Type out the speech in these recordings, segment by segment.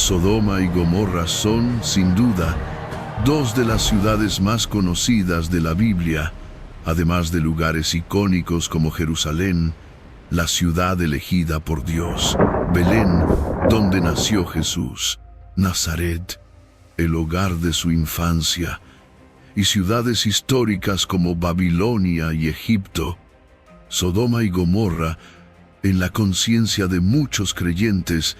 Sodoma y Gomorra son, sin duda, dos de las ciudades más conocidas de la Biblia, además de lugares icónicos como Jerusalén, la ciudad elegida por Dios, Belén, donde nació Jesús, Nazaret, el hogar de su infancia, y ciudades históricas como Babilonia y Egipto. Sodoma y Gomorra, en la conciencia de muchos creyentes,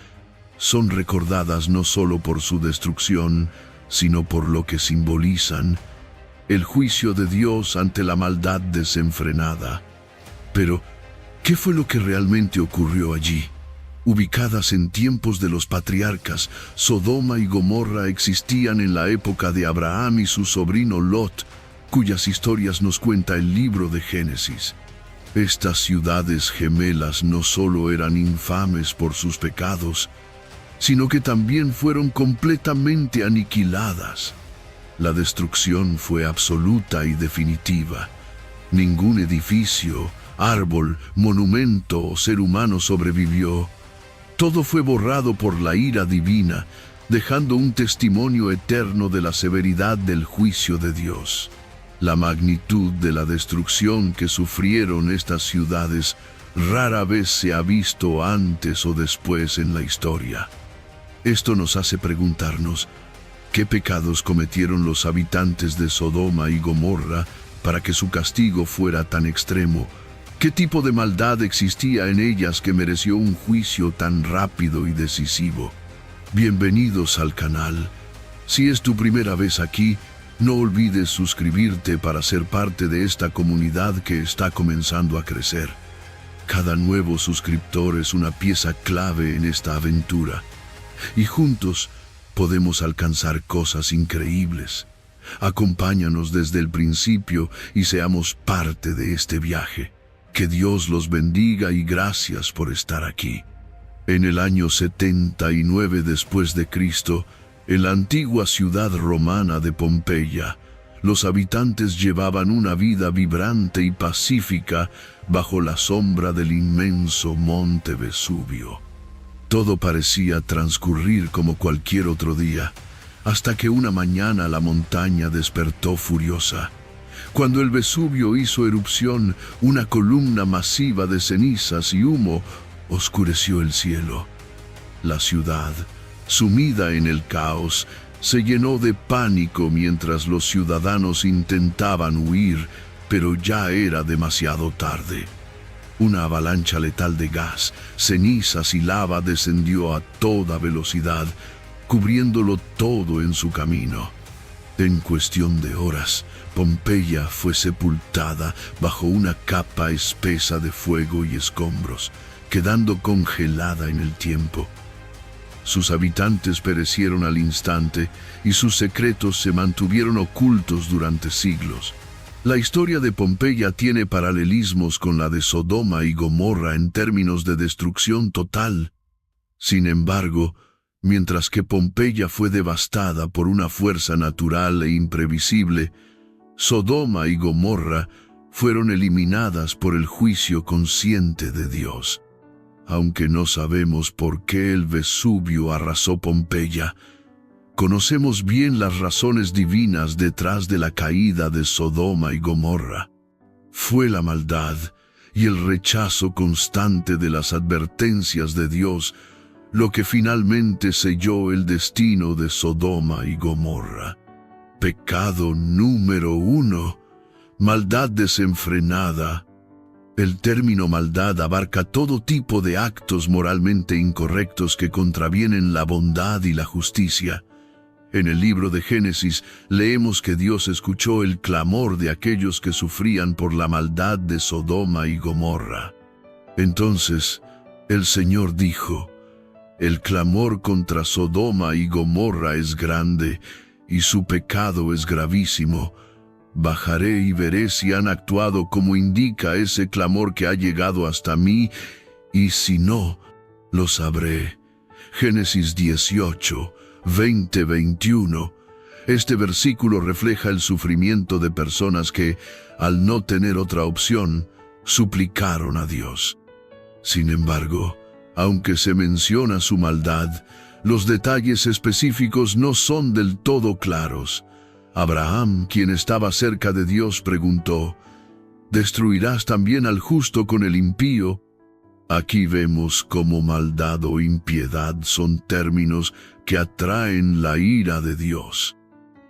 son recordadas no solo por su destrucción, sino por lo que simbolizan, el juicio de Dios ante la maldad desenfrenada. Pero, ¿qué fue lo que realmente ocurrió allí? Ubicadas en tiempos de los patriarcas, Sodoma y Gomorra existían en la época de Abraham y su sobrino Lot, cuyas historias nos cuenta el libro de Génesis. Estas ciudades gemelas no solo eran infames por sus pecados, sino que también fueron completamente aniquiladas. La destrucción fue absoluta y definitiva. Ningún edificio, árbol, monumento o ser humano sobrevivió. Todo fue borrado por la ira divina, dejando un testimonio eterno de la severidad del juicio de Dios. La magnitud de la destrucción que sufrieron estas ciudades rara vez se ha visto antes o después en la historia. Esto nos hace preguntarnos, ¿qué pecados cometieron los habitantes de Sodoma y Gomorra para que su castigo fuera tan extremo? ¿Qué tipo de maldad existía en ellas que mereció un juicio tan rápido y decisivo? Bienvenidos al canal. Si es tu primera vez aquí, no olvides suscribirte para ser parte de esta comunidad que está comenzando a crecer. Cada nuevo suscriptor es una pieza clave en esta aventura, y juntos podemos alcanzar cosas increíbles. Acompáñanos desde el principio y seamos parte de este viaje. Que Dios los bendiga y gracias por estar aquí. En el año 79 después de Cristo, en la antigua ciudad romana de Pompeya, los habitantes llevaban una vida vibrante y pacífica bajo la sombra del inmenso monte Vesubio. Todo parecía transcurrir como cualquier otro día, hasta que una mañana la montaña despertó furiosa. Cuando el Vesubio hizo erupción, una columna masiva de cenizas y humo oscureció el cielo. La ciudad, sumida en el caos, se llenó de pánico mientras los ciudadanos intentaban huir, pero ya era demasiado tarde. Una avalancha letal de gas, cenizas y lava descendió a toda velocidad, cubriéndolo todo en su camino. En cuestión de horas, Pompeya fue sepultada bajo una capa espesa de fuego y escombros, quedando congelada en el tiempo. Sus habitantes perecieron al instante y sus secretos se mantuvieron ocultos durante siglos. La historia de Pompeya tiene paralelismos con la de Sodoma y Gomorra en términos de destrucción total. Sin embargo, mientras que Pompeya fue devastada por una fuerza natural e imprevisible, Sodoma y Gomorra fueron eliminadas por el juicio consciente de Dios. Aunque no sabemos por qué el Vesubio arrasó Pompeya, conocemos bien las razones divinas detrás de la caída de Sodoma y Gomorra. Fue la maldad y el rechazo constante de las advertencias de Dios lo que finalmente selló el destino de Sodoma y Gomorra. Pecado número 1, maldad desenfrenada. El término maldad abarca todo tipo de actos moralmente incorrectos que contravienen la bondad y la justicia. En el libro de Génesis leemos que Dios escuchó el clamor de aquellos que sufrían por la maldad de Sodoma y Gomorra. Entonces, el Señor dijo: el clamor contra Sodoma y Gomorra es grande, y su pecado es gravísimo. Bajaré y veré si han actuado como indica ese clamor que ha llegado hasta mí, y si no, lo sabré. Génesis 18, 20-21. Este versículo refleja el sufrimiento de personas que, al no tener otra opción, suplicaron a Dios. Sin embargo, aunque se menciona su maldad, Los detalles específicos no son del todo claros. Abraham, quien estaba cerca de Dios, preguntó: ¿destruirás también al justo con el impío? Aquí vemos cómo maldad o impiedad son términos que atraen la ira de Dios.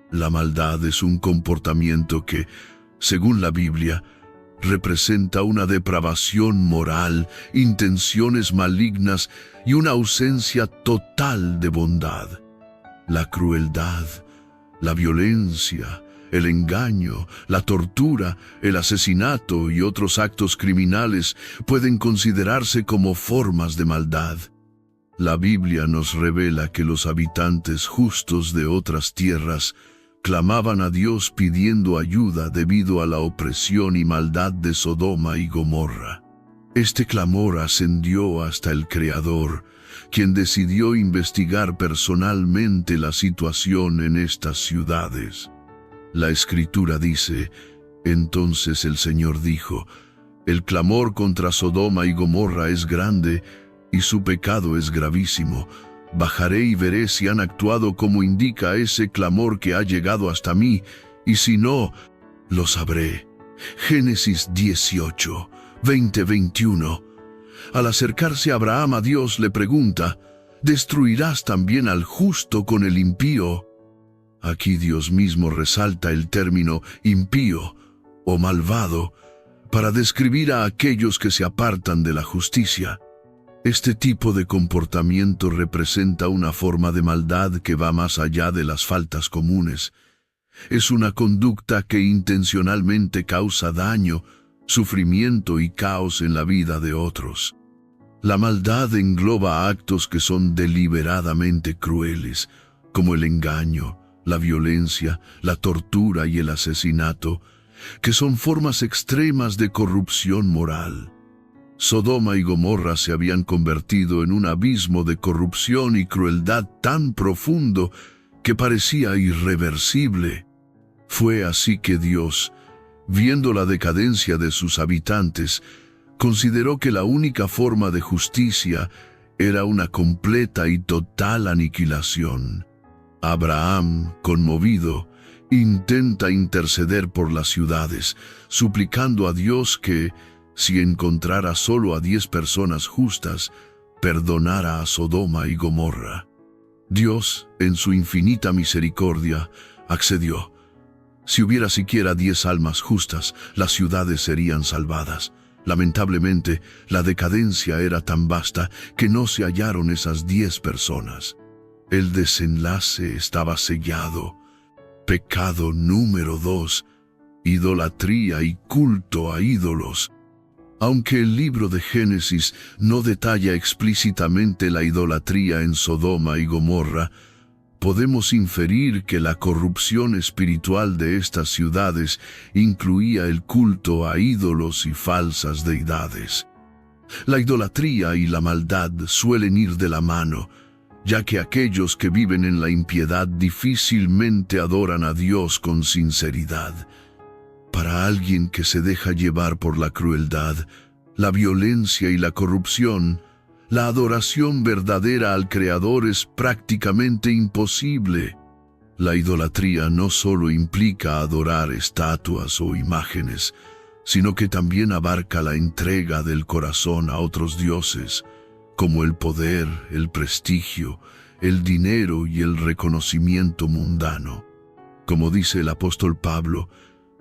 La maldad es un comportamiento que, según la Biblia, representa una depravación moral, intenciones malignas y una ausencia total de bondad. La crueldad, la violencia, el engaño, la tortura, el asesinato y otros actos criminales pueden considerarse como formas de maldad. La Biblia nos revela que los habitantes justos de otras tierras clamaban a Dios pidiendo ayuda debido a la opresión y maldad de Sodoma y Gomorra. Este clamor ascendió hasta el Creador, quien decidió investigar personalmente la situación en estas ciudades. La Escritura dice: entonces el Señor dijo, el clamor contra Sodoma y Gomorra es grande y su pecado es gravísimo. Bajaré y veré si han actuado como indica ese clamor que ha llegado hasta mí, y si no, lo sabré. Génesis 18, 20-21. Al acercarse Abraham a Dios le pregunta: ¿destruirás también al justo con el impío? Aquí Dios mismo resalta el término impío o malvado para describir a aquellos que se apartan de la justicia. Este tipo de comportamiento representa una forma de maldad que va más allá de las faltas comunes. Es una conducta que intencionalmente causa daño, sufrimiento y caos en la vida de otros. La maldad engloba actos que son deliberadamente crueles, como el engaño, la violencia, la tortura y el asesinato, que son formas extremas de corrupción moral. Sodoma y Gomorra se habían convertido en un abismo de corrupción y crueldad tan profundo que parecía irreversible. Fue así que Dios, viendo la decadencia de sus habitantes, consideró que la única forma de justicia era una completa y total aniquilación. Abraham, conmovido, intenta interceder por las ciudades, suplicando a Dios que, si encontrara solo a 10 personas justas, perdonara a Sodoma y Gomorra. Dios, en su infinita misericordia, accedió. Si hubiera siquiera 10 almas justas, las ciudades serían salvadas. Lamentablemente, la decadencia era tan vasta que no se hallaron esas 10 personas. El desenlace estaba sellado. Pecado número 2, idolatría y culto a ídolos. Aunque el libro de Génesis no detalla explícitamente la idolatría en Sodoma y Gomorra, podemos inferir que la corrupción espiritual de estas ciudades incluía el culto a ídolos y falsas deidades. La idolatría y la maldad suelen ir de la mano, ya que aquellos que viven en la impiedad difícilmente adoran a Dios con sinceridad. Para alguien que se deja llevar por la crueldad, la violencia y la corrupción, la adoración verdadera al Creador es prácticamente imposible. La idolatría no solo implica adorar estatuas o imágenes, sino que también abarca la entrega del corazón a otros dioses, como el poder, el prestigio, el dinero y el reconocimiento mundano. Como dice el apóstol Pablo,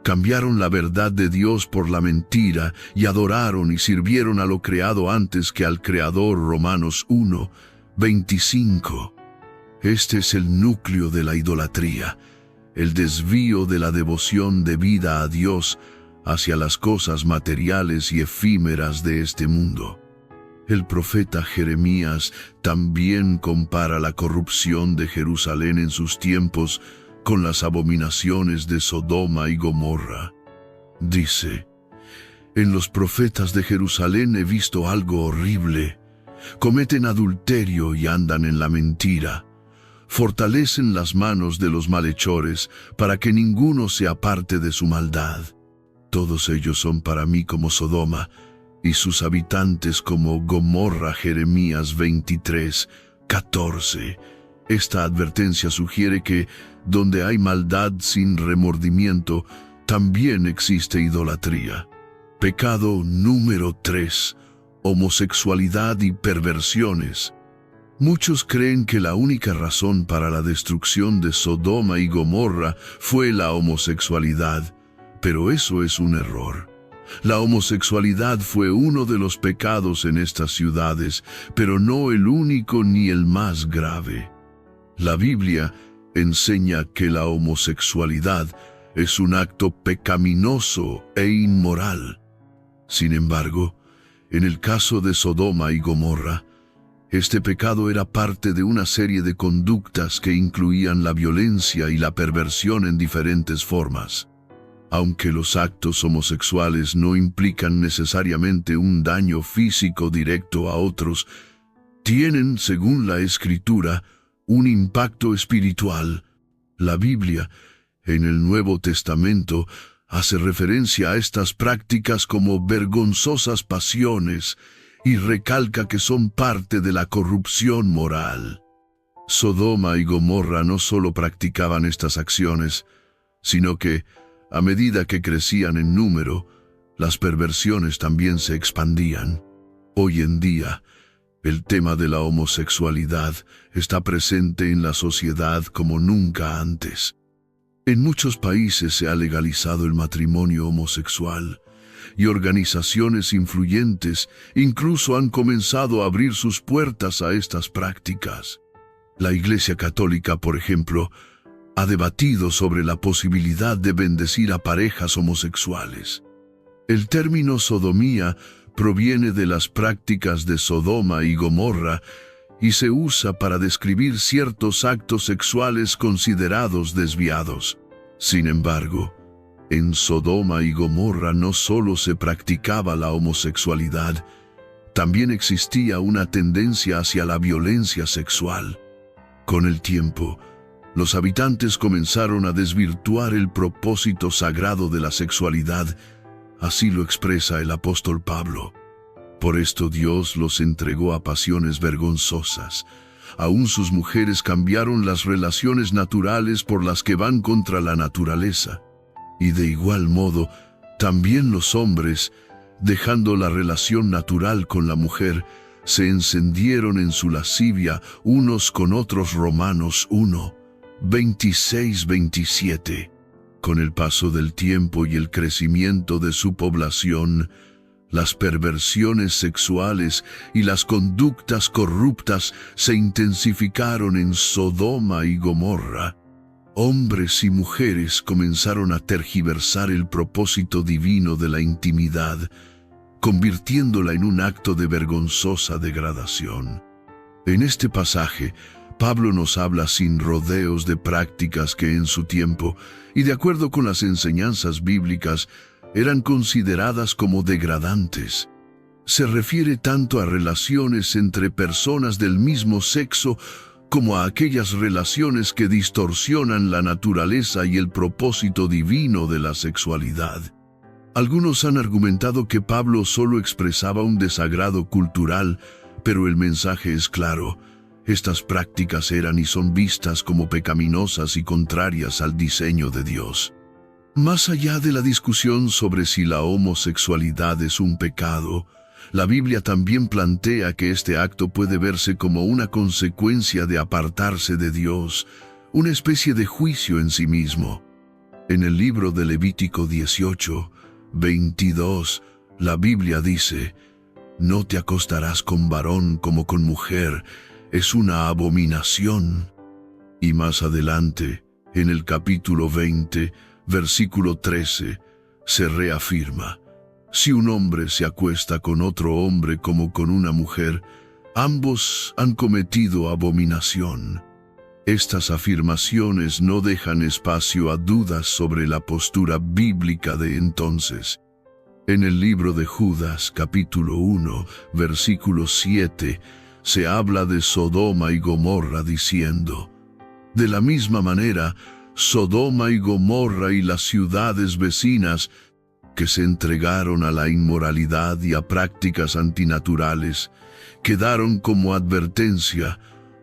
cambiaron la verdad de Dios por la mentira y adoraron y sirvieron a lo creado antes que al Creador. Romanos 1, 25. Este es el núcleo de la idolatría, el desvío de la devoción debida a Dios hacia las cosas materiales y efímeras de este mundo. El profeta Jeremías también compara la corrupción de Jerusalén en sus tiempos con las abominaciones de Sodoma y Gomorra. Dice: en los profetas de Jerusalén he visto algo horrible. Cometen adulterio y andan en la mentira. Fortalecen las manos de los malhechores para que ninguno se aparte de su maldad. Todos ellos son para mí como Sodoma y sus habitantes como Gomorra. Jeremías 23, 14. Esta advertencia sugiere que donde hay maldad sin remordimiento, también existe idolatría. Pecado número 3. Homosexualidad y perversiones. Muchos creen que la única razón para la destrucción de Sodoma y Gomorra fue la homosexualidad, pero eso es un error. La homosexualidad fue uno de los pecados en estas ciudades, pero no el único ni el más grave. La Biblia enseña que la homosexualidad es un acto pecaminoso e inmoral. Sin embargo, en el caso de Sodoma y Gomorra, este pecado era parte de una serie de conductas que incluían la violencia y la perversión en diferentes formas. Aunque los actos homosexuales no implican necesariamente un daño físico directo a otros, tienen, según la Escritura, un impacto espiritual. La Biblia, en el Nuevo Testamento, hace referencia a estas prácticas como vergonzosas pasiones y recalca que son parte de la corrupción moral. Sodoma y Gomorra no solo practicaban estas acciones, sino que, a medida que crecían en número, las perversiones también se expandían. Hoy en día, el tema de la homosexualidad está presente en la sociedad como nunca antes. En muchos países se ha legalizado el matrimonio homosexual, y organizaciones influyentes incluso han comenzado a abrir sus puertas a estas prácticas. La Iglesia Católica, por ejemplo, ha debatido sobre la posibilidad de bendecir a parejas homosexuales. El término sodomía proviene de las prácticas de Sodoma y Gomorra y se usa para describir ciertos actos sexuales considerados desviados. Sin embargo, en Sodoma y Gomorra no solo se practicaba la homosexualidad, también existía una tendencia hacia la violencia sexual. Con el tiempo, los habitantes comenzaron a desvirtuar el propósito sagrado de la sexualidad, así lo expresa el apóstol Pablo. Por esto Dios los entregó a pasiones vergonzosas. Aún sus mujeres cambiaron las relaciones naturales por las que van contra la naturaleza. Y de igual modo, también los hombres, dejando la relación natural con la mujer, se encendieron en su lascivia unos con otros. Romanos 1, 26-27. Con el paso del tiempo y el crecimiento de su población, las perversiones sexuales y las conductas corruptas se intensificaron en Sodoma y Gomorra. Hombres y mujeres comenzaron a tergiversar el propósito divino de la intimidad, convirtiéndola en un acto de vergonzosa degradación. En este pasaje, Pablo nos habla sin rodeos de prácticas que en su tiempo, y de acuerdo con las enseñanzas bíblicas, eran consideradas como degradantes. Se refiere tanto a relaciones entre personas del mismo sexo como a aquellas relaciones que distorsionan la naturaleza y el propósito divino de la sexualidad. Algunos han argumentado que Pablo solo expresaba un desagrado cultural, pero el mensaje es claro. Estas prácticas eran y son vistas como pecaminosas y contrarias al diseño de Dios. Más allá de la discusión sobre si la homosexualidad es un pecado, la Biblia también plantea que este acto puede verse como una consecuencia de apartarse de Dios, una especie de juicio en sí mismo. En el libro de Levítico 18, 22, la Biblia dice: «No te acostarás con varón como con mujer, es una abominación». Y más adelante, en el capítulo 20, versículo 13, se reafirma: «Si un hombre se acuesta con otro hombre como con una mujer, ambos han cometido abominación». Estas afirmaciones no dejan espacio a dudas sobre la postura bíblica de entonces. En el libro de Judas, capítulo 1, versículo 7, se habla de Sodoma y Gomorra diciendo: «De la misma manera, Sodoma y Gomorra y las ciudades vecinas que se entregaron a la inmoralidad y a prácticas antinaturales, quedaron como advertencia,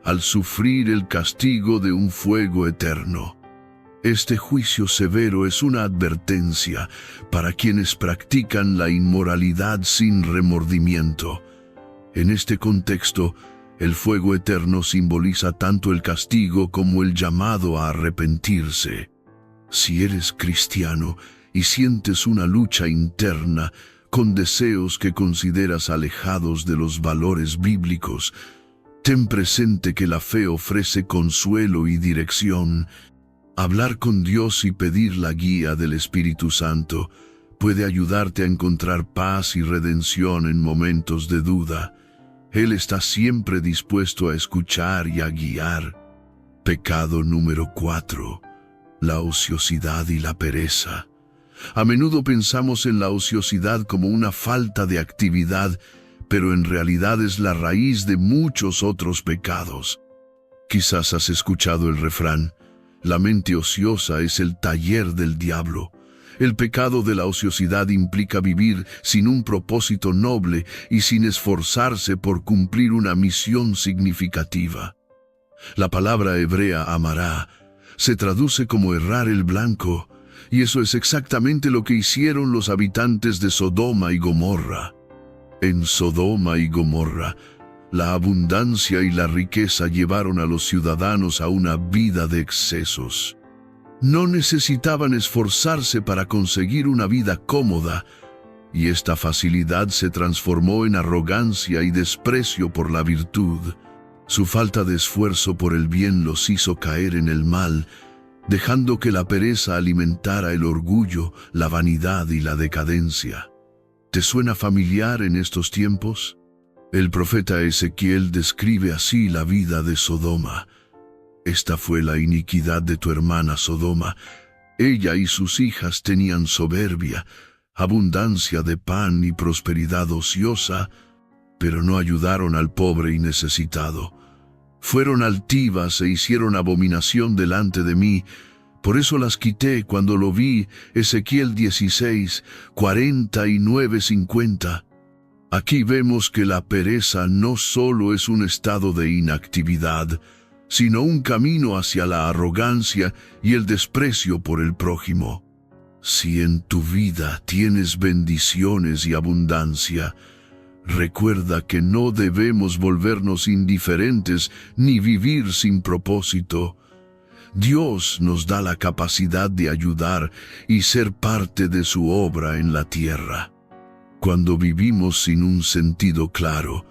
al sufrir el castigo de un fuego eterno. Este juicio severo es una advertencia para quienes practican la inmoralidad sin remordimiento. En este contexto, el fuego eterno simboliza tanto el castigo como el llamado a arrepentirse. Si eres cristiano y sientes una lucha interna con deseos que consideras alejados de los valores bíblicos, ten presente que la fe ofrece consuelo y dirección. Hablar con Dios y pedir la guía del Espíritu Santo puede ayudarte a encontrar paz y redención en momentos de duda. Él está siempre dispuesto a escuchar y a guiar. Pecado número 4. La ociosidad y la pereza. A menudo pensamos en la ociosidad como una falta de actividad, pero en realidad es la raíz de muchos otros pecados. Quizás has escuchado el refrán: la mente ociosa es el taller del diablo. El pecado de la ociosidad implica vivir sin un propósito noble y sin esforzarse por cumplir una misión significativa. La palabra hebrea amará se traduce como errar el blanco, y eso es exactamente lo que hicieron los habitantes de Sodoma y Gomorra. En Sodoma y Gomorra, la abundancia y la riqueza llevaron a los ciudadanos a una vida de excesos. No necesitaban esforzarse para conseguir una vida cómoda, y esta facilidad se transformó en arrogancia y desprecio por la virtud. Su falta de esfuerzo por el bien los hizo caer en el mal, dejando que la pereza alimentara el orgullo, la vanidad y la decadencia. ¿Te suena familiar en estos tiempos? El profeta Ezequiel describe así la vida de Sodoma. Esta fue la iniquidad de tu hermana Sodoma. Ella y sus hijas tenían soberbia, abundancia de pan y prosperidad ociosa, pero no ayudaron al pobre y necesitado. Fueron altivas e hicieron abominación delante de mí, por eso las quité cuando lo vi. Ezequiel 16, 49-50. Aquí vemos que la pereza no solo es un estado de inactividad, sino un camino hacia la arrogancia y el desprecio por el prójimo. Si en tu vida tienes bendiciones y abundancia, recuerda que no debemos volvernos indiferentes ni vivir sin propósito. Dios nos da la capacidad de ayudar y ser parte de su obra en la tierra. Cuando vivimos sin un sentido claro,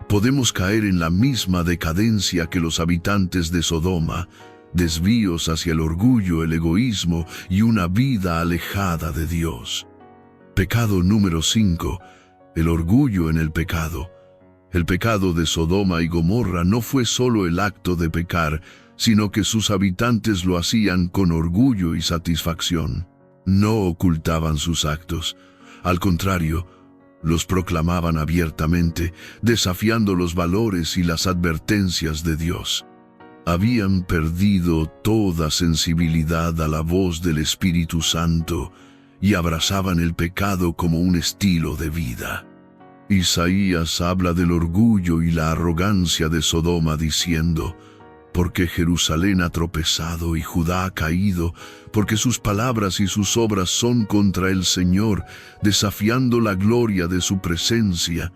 podemos caer en la misma decadencia que los habitantes de Sodoma, desvíos hacia el orgullo, el egoísmo y una vida alejada de Dios. Pecado número 5. El orgullo en el pecado. El pecado de Sodoma y Gomorra no fue solo el acto de pecar, sino que sus habitantes lo hacían con orgullo y satisfacción. No ocultaban sus actos. Al contrario, los proclamaban abiertamente, desafiando los valores y las advertencias de Dios. Habían perdido toda sensibilidad a la voz del Espíritu Santo y abrazaban el pecado como un estilo de vida. Isaías habla del orgullo y la arrogancia de Sodoma diciendo: porque Jerusalén ha tropezado y Judá ha caído, porque sus palabras y sus obras son contra el Señor, desafiando la gloria de su presencia.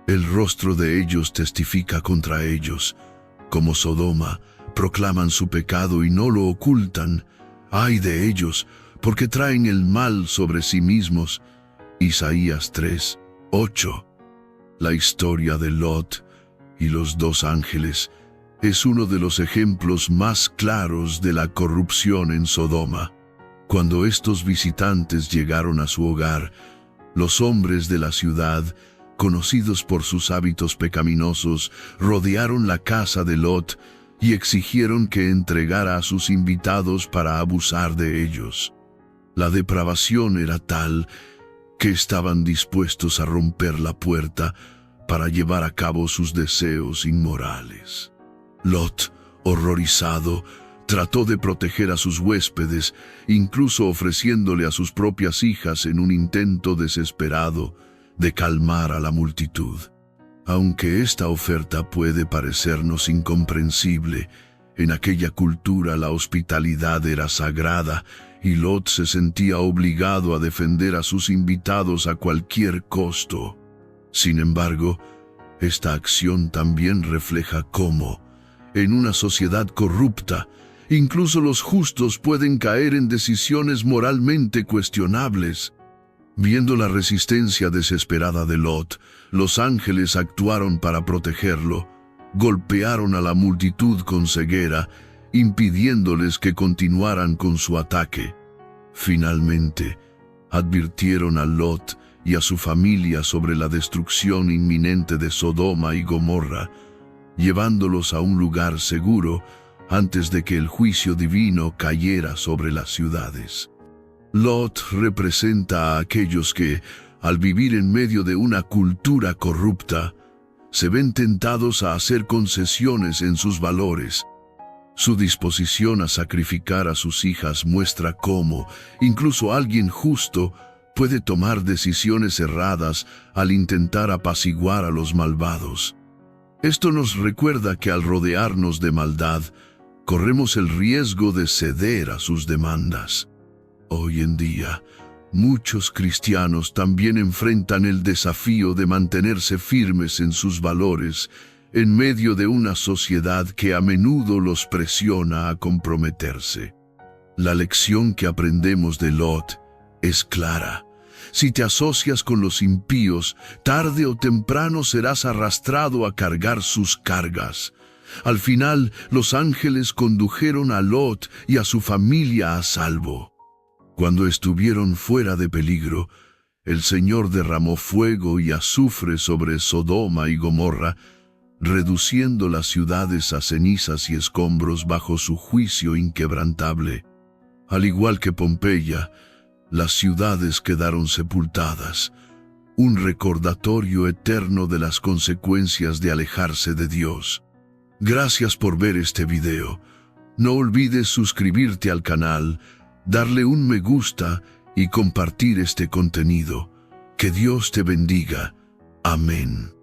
El rostro de ellos testifica contra ellos. Como Sodoma, proclaman su pecado y no lo ocultan. ¡Ay de ellos! Porque traen el mal sobre sí mismos. Isaías 3, 8. La historia de Lot y los dos ángeles es uno de los ejemplos más claros de la corrupción en Sodoma. Cuando estos visitantes llegaron a su hogar, los hombres de la ciudad, conocidos por sus hábitos pecaminosos, rodearon la casa de Lot y exigieron que entregara a sus invitados para abusar de ellos. La depravación era tal que estaban dispuestos a romper la puerta para llevar a cabo sus deseos inmorales. Lot, horrorizado, trató de proteger a sus huéspedes, incluso ofreciéndole a sus propias hijas en un intento desesperado de calmar a la multitud. Aunque esta oferta puede parecernos incomprensible, en aquella cultura la hospitalidad era sagrada y Lot se sentía obligado a defender a sus invitados a cualquier costo. Sin embargo, esta acción también refleja cómo, en una sociedad corrupta, incluso los justos pueden caer en decisiones moralmente cuestionables. Viendo la resistencia desesperada de Lot, los ángeles actuaron para protegerlo, golpearon a la multitud con ceguera, impidiéndoles que continuaran con su ataque. Finalmente, advirtieron a Lot y a su familia sobre la destrucción inminente de Sodoma y Gomorra, llevándolos a un lugar seguro antes de que el juicio divino cayera sobre las ciudades. Lot representa a aquellos que, al vivir en medio de una cultura corrupta, se ven tentados a hacer concesiones en sus valores. Su disposición a sacrificar a sus hijas muestra cómo, incluso alguien justo, puede tomar decisiones erradas al intentar apaciguar a los malvados. Esto nos recuerda que al rodearnos de maldad, corremos el riesgo de ceder a sus demandas. Hoy en día, muchos cristianos también enfrentan el desafío de mantenerse firmes en sus valores en medio de una sociedad que a menudo los presiona a comprometerse. La lección que aprendemos de Lot es clara. Si te asocias con los impíos, tarde o temprano serás arrastrado a cargar sus cargas. Al final, los ángeles condujeron a Lot y a su familia a salvo. Cuando estuvieron fuera de peligro, el Señor derramó fuego y azufre sobre Sodoma y Gomorra, reduciendo las ciudades a cenizas y escombros bajo su juicio inquebrantable. Al igual que Pompeya, las ciudades quedaron sepultadas, un recordatorio eterno de las consecuencias de alejarse de Dios. Gracias por ver este video. No olvides suscribirte al canal, darle un me gusta y compartir este contenido. Que Dios te bendiga. Amén.